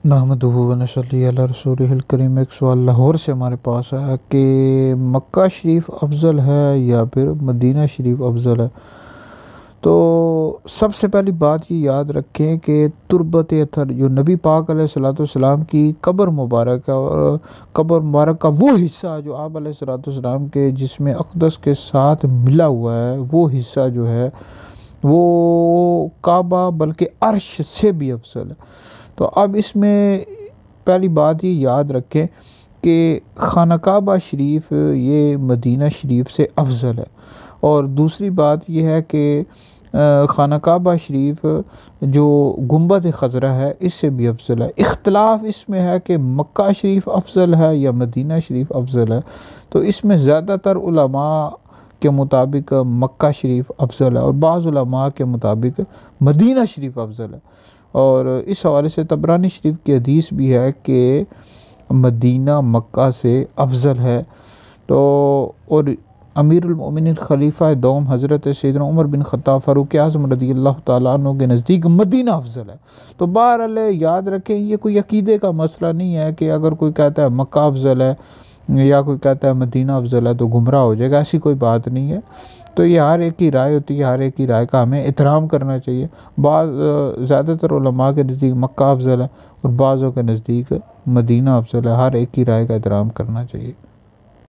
نحمدہ و نصلی علی رسولہ الکریم۔ ایک سوال لاہور سے ہمارے پاس ہے کہ مکہ شریف افضل ہے یا پھر مدینہ شریف افضل ہے؟ تو سب سے پہلی بات یہ یاد رکھیں کہ تربت اطہر جو نبی پاک علیہ السلام کی قبر مبارک ہے، اور قبر مبارک کا وہ حصہ جو آپ علیہ السلام کے جسم اقدس کے ساتھ ملا ہوا ہے، وہ حصہ جو ہے وہ کعبہ بلکہ عرش سے بھی افضل ہے۔ تو اب اس میں پہلی بات یہ یاد رکھیں کہ خانہ کعبہ شریف یہ مدینہ شریف سے افضل ہے، اور دوسری بات یہ ہے کہ خانہ کعبہ شریف جو گنبد خضرا ہے اس سے بھی افضل ہے۔ اختلاف اس میں ہے کہ مکہ شریف افضل ہے یا مدینہ شریف افضل ہے، تو اس میں زیادہ تر علماء کے مطابق مکہ شریف افضل ہے، اور بعض علماء کے مطابق مدینہ شریف افضل ہے۔ اور اس حوالے سے طبرانی شریف کی حدیث بھی ہے کہ مدینہ مکہ سے افضل ہے۔ تو اور امیر المؤمنین خلیفہ دوم حضرت سیدنا عمر بن خطاب فاروق اعظم رضی اللہ تعالیٰ عنہ کے نزدیک مدینہ افضل ہے۔ تو بہرحال یاد رکھیں یہ کوئی عقیدے کا مسئلہ نہیں ہے کہ اگر کوئی کہتا ہے مکہ افضل ہے یا کوئی کہتا ہے مدینہ افضل ہے تو گمراہ ہو جائے گا، ایسی کوئی بات نہیں ہے۔ تو یہ ہر ایک کی رائے ہوتی ہے، ہر ایک کی رائے کا ہمیں احترام کرنا چاہیے۔ زیادہ تر علماء کے نزدیک مکہ افضل ہے اور بعضوں کے نزدیک مدینہ افضل ہے، ہر ایک کی رائے کا احترام کرنا چاہیے۔